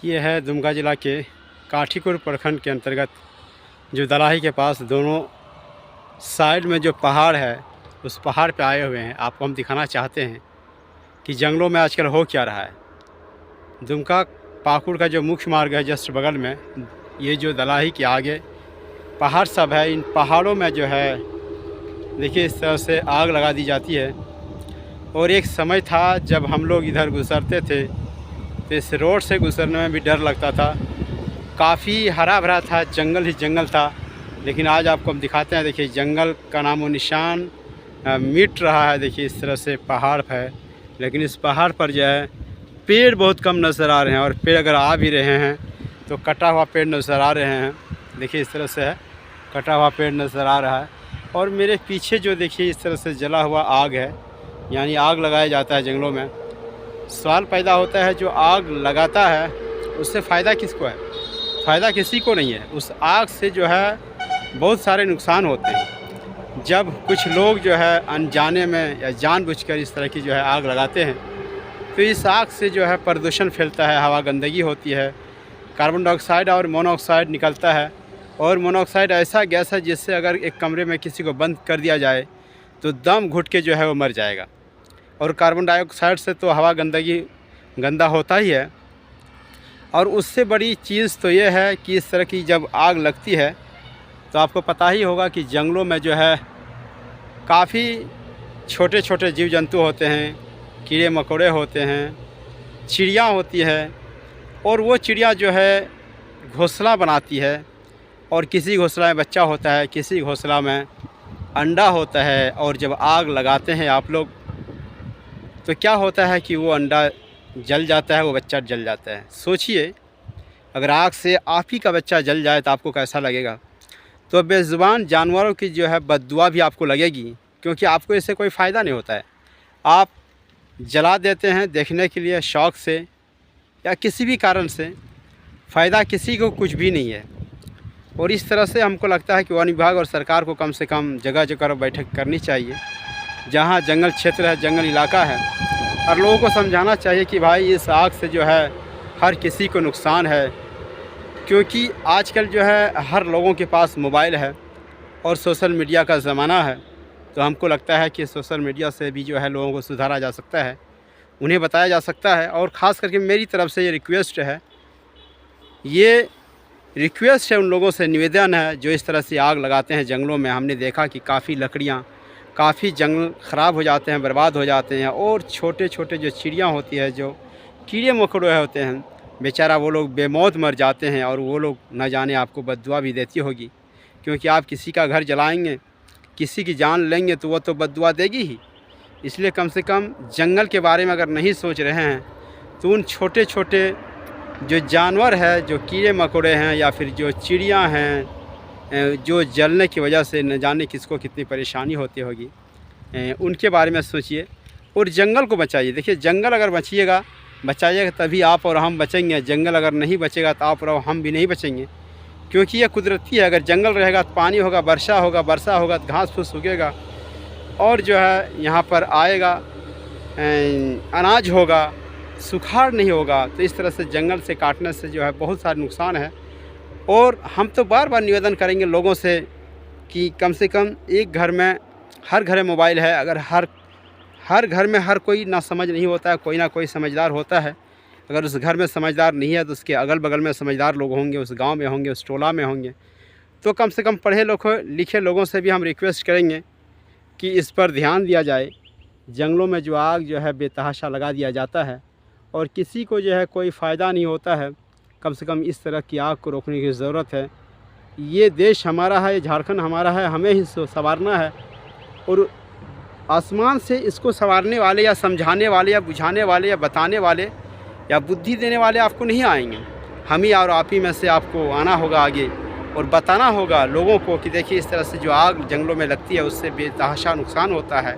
ये है दुमका ज़िला के काठीपुर प्रखंड के अंतर्गत जो दलाही के पास दोनों साइड में जो पहाड़ है, उस पहाड़ पे आए हुए हैं। आपको हम दिखाना चाहते हैं कि जंगलों में आजकल हो क्या रहा है। दुमका पाकुड़ का जो मुख्य मार्ग है जस्ट बगल में, ये जो दलाही के आगे पहाड़ सब है, इन पहाड़ों में जो है देखिए इस तरह से आग लगा दी जाती है। और एक समय था जब हम लोग इधर गुज़रते थे तो इस रोड से गुज़रने में भी डर लगता था। काफ़ी हरा भरा था, जंगल ही जंगल था। लेकिन आज आपको हम दिखाते हैं, देखिए जंगल का नामो निशान मिट रहा है। देखिए इस तरह से पहाड़ है, लेकिन इस पहाड़ पर जो है पेड़ बहुत कम नज़र आ रहे हैं। और पेड़ अगर आ भी रहे हैं तो कटा हुआ पेड़ नज़र आ रहे हैं। देखिए इस तरह से है, कटा हुआ पेड़ नज़र आ रहा है। और मेरे पीछे जो देखिए इस तरह से जला हुआ आग है, यानी आग लगाया जाता है जंगलों में। सवाल पैदा होता है, जो आग लगाता है उससे फ़ायदा किसको है? फ़ायदा किसी को नहीं है। उस आग से जो है बहुत सारे नुकसान होते हैं। जब कुछ लोग जो है अनजाने में या जानबूझकर इस तरह की जो है आग लगाते हैं, तो इस आग से जो है प्रदूषण फैलता है, हवा गंदगी होती है, कार्बन डाइऑक्साइड और मोनोऑक्साइड निकलता है। और मोनोऑक्साइड ऐसा गैस है जिससे अगर एक कमरे में किसी को बंद कर दिया जाए तो दम घुट के जो है वो मर जाएगा। और कार्बन डाइऑक्साइड से तो हवा गंदा होता ही है। और उससे बड़ी चीज़ तो ये है कि इस तरह की जब आग लगती है तो आपको पता ही होगा कि जंगलों में जो है काफ़ी छोटे छोटे जीव जंतु होते हैं, कीड़े मकोड़े होते हैं, चिड़िया होती है। और वो चिड़िया जो है घोंसला बनाती है, और किसी घोंसला में बच्चा होता है, किसी घोंसला में अंडा होता है। और जब आग लगाते हैं आप लोग तो क्या होता है कि वो अंडा जल जाता है, वो बच्चा जल जाता है। सोचिए अगर आग से आप ही का बच्चा जल जाए तो आपको कैसा लगेगा। तो बेज़ुबान जानवरों की जो है बद्दुआ भी आपको लगेगी, क्योंकि आपको इससे कोई फ़ायदा नहीं होता है। आप जला देते हैं देखने के लिए, शौक़ से या किसी भी कारण से, फ़ायदा किसी को कुछ भी नहीं है। और इस तरह से हमको लगता है कि वन विभाग और सरकार को कम से कम जगह जगह बैठक करनी चाहिए, जहाँ जंगल क्षेत्र है, जंगल इलाका है, और लोगों को समझाना चाहिए कि भाई इस आग से जो है हर किसी को नुकसान है। क्योंकि आजकल जो है हर लोगों के पास मोबाइल है और सोशल मीडिया का ज़माना है। तो हमको लगता है कि सोशल मीडिया से भी जो है लोगों को सुधारा जा सकता है, उन्हें बताया जा सकता है। और ख़ास करके मेरी तरफ से ये रिक्वेस्ट है उन लोगों से, निवेदन है जो इस तरह से आग लगाते हैं जंगलों में। हमने देखा कि काफ़ी लकड़ियाँ, काफ़ी जंगल ख़राब हो जाते हैं, बर्बाद हो जाते हैं। और छोटे छोटे जो चिड़ियाँ होती है, जो कीड़े मकोड़े होते हैं, बेचारा वो लोग बेमौत मर जाते हैं। और वो लोग न जाने आपको बद्दुआ भी देती होगी, क्योंकि आप किसी का घर जलाएंगे, किसी की जान लेंगे तो वो तो बद्दुआ देगी ही। इसलिए कम से कम जंगल के बारे में अगर नहीं सोच रहे हैं तो उन छोटे छोटे जो जानवर है, जो कीड़े मकोड़े हैं या फिर जो चिड़ियाँ हैं, जो जलने की वजह से न जाने किसको कितनी परेशानी होती होगी, उनके बारे में सोचिए और जंगल को बचाइए। देखिए जंगल अगर बचाइएगा तभी आप और हम बचेंगे। जंगल अगर नहीं बचेगा तो आप और हम भी नहीं बचेंगे, क्योंकि यह कुदरती है। अगर जंगल रहेगा तो पानी होगा, वर्षा होगा तो घास फूस उगेगा, और जो है यहाँ पर आएगा अनाज होगा, सुखाड़ नहीं होगा। तो इस तरह से जंगल से काटने से जो है बहुत सारे नुकसान है। और हम तो बार बार निवेदन करेंगे लोगों से कि कम से कम एक घर में, हर घर में मोबाइल है। अगर हर घर में हर कोई ना समझ नहीं होता है, कोई ना कोई समझदार होता है। अगर उस घर में समझदार नहीं है तो उसके अगल बगल में समझदार लोग होंगे, उस गांव में होंगे, उस टोला में होंगे। तो कम से कम पढ़े लिखे लोगों से भी हम रिक्वेस्ट करेंगे कि इस पर ध्यान दिया जाए। जंगलों में जो आग जो है बेतहाशा लगा दिया जाता है और किसी को जो है कोई फ़ायदा नहीं होता है। कम से कम इस तरह की आग को रोकने की ज़रूरत है। ये देश हमारा है, ये झारखंड हमारा है, हमें ही संवारना है। और आसमान से इसको संवारने वाले या समझाने वाले या बुझाने वाले या बताने वाले या बुद्धि देने वाले आपको नहीं आएंगे। हम ही और आप ही में से आपको आना होगा आगे और बताना होगा लोगों को कि देखिए इस तरह से जो आग जंगलों में लगती है उससे बेतहाशा नुकसान होता है।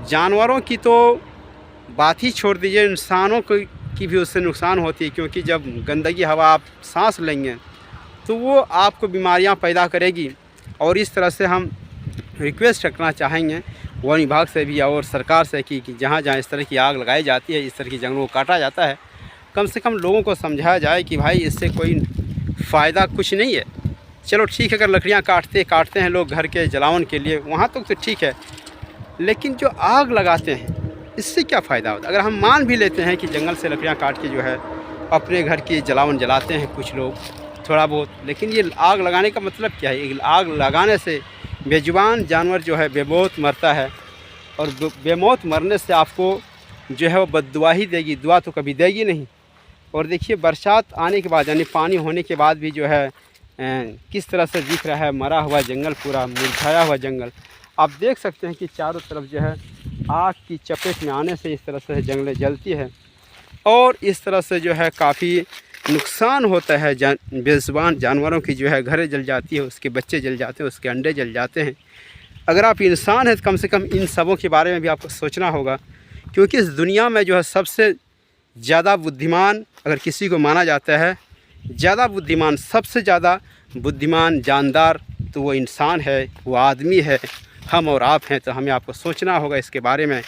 जानवरों की तो बात ही छोड़ दीजिए, इंसानों की भी उससे नुकसान होती है। क्योंकि जब गंदगी हवा आप सांस लेंगे तो वो आपको बीमारियां पैदा करेगी। और इस तरह से हम रिक्वेस्ट रखना चाहेंगे वन विभाग से भी और सरकार से कि जहाँ जहाँ इस तरह की आग लगाई जाती है, इस तरह की जंगलों को काटा जाता है, कम से कम लोगों को समझाया जाए कि भाई इससे कोई फ़ायदा कुछ नहीं है। चलो ठीक है, अगर लकड़ियाँ काटते हैं लोग घर के जलावन के लिए, वहाँ तक तो ठीक है, लेकिन जो आग लगाते हैं इससे क्या फ़ायदा होता है? अगर हम मान भी लेते हैं कि जंगल से लकड़ियाँ काट के जो है अपने घर की जलावन जलाते हैं कुछ लोग थोड़ा बहुत, लेकिन ये आग लगाने का मतलब क्या है? आग लगाने से बेजुबान जानवर जो है बेमौत मरता है, और बेमौत मरने से आपको जो है वो बद्दुआ ही देगी, दुआ तो कभी देगी नहीं। और देखिए बरसात आने के बाद यानी पानी होने के बाद भी जो है किस तरह से दिख रहा है मरा हुआ जंगल, पूरा मुरझाया हुआ जंगल। आप देख सकते हैं कि चारों तरफ जो है आग की चपेट में आने से इस तरह से जंगलें जलती है, और इस तरह से जो है काफ़ी नुकसान होता है। बेज़ुबान जानवरों की जो है घरें जल जाती है, उसके बच्चे जल जाते हैं, उसके अंडे जल जाते हैं। अगर आप इंसान हैं तो कम से कम इन सबों के बारे में भी आपको सोचना होगा, क्योंकि इस दुनिया में जो है सबसे ज़्यादा बुद्धिमान अगर किसी को माना जाता है, ज़्यादा बुद्धिमान, सबसे ज़्यादा बुद्धिमान जानदार, तो वो इंसान है, वो आदमी है, हम और आप हैं। तो हमें आपको सोचना होगा इसके बारे में।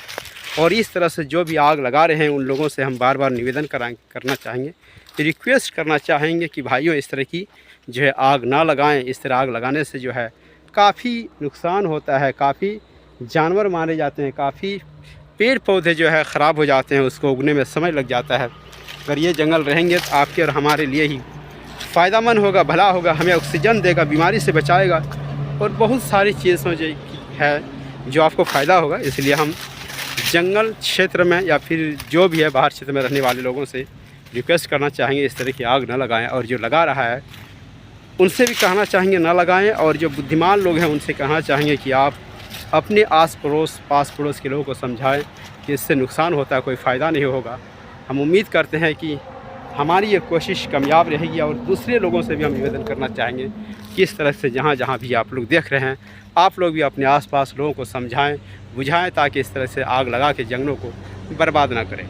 और इस तरह से जो भी आग लगा रहे हैं उन लोगों से हम बार बार निवेदन करना चाहेंगे, रिक्वेस्ट करना चाहेंगे कि भाइयों इस तरह की जो है आग ना लगाएं। इस तरह आग लगाने से जो है काफ़ी नुकसान होता है, काफ़ी जानवर मारे जाते हैं, काफ़ी पेड़ पौधे जो है ख़राब हो जाते हैं, उसको उगने में समय लग जाता है। अगर ये जंगल रहेंगे तो आपके और हमारे लिए ही फ़ायदेमंद होगा, भला होगा, हमें ऑक्सीजन देगा, बीमारी से बचाएगा, और बहुत सारी चीज़ों जो है जो आपको फ़ायदा होगा। इसलिए हम जंगल क्षेत्र में या फिर जो भी है बाहर क्षेत्र में रहने वाले लोगों से रिक्वेस्ट करना चाहेंगे इस तरह की आग ना लगाएं, और जो लगा रहा है उनसे भी कहना चाहेंगे ना लगाएं, और जो बुद्धिमान लोग हैं उनसे कहना चाहेंगे कि आप अपने पास पड़ोस के लोगों को समझाएं कि इससे नुकसान होता है, कोई फ़ायदा नहीं होगा। हम उम्मीद करते हैं कि हमारी ये कोशिश कामयाब रहेगी, और दूसरे लोगों से भी हम निवेदन करना चाहेंगे कि इस तरह से जहाँ जहाँ भी आप लोग देख रहे हैं, आप लोग भी अपने आसपास लोगों को समझाएं, बुझाएं, ताकि इस तरह से आग लगा के जंगलों को बर्बाद ना करें।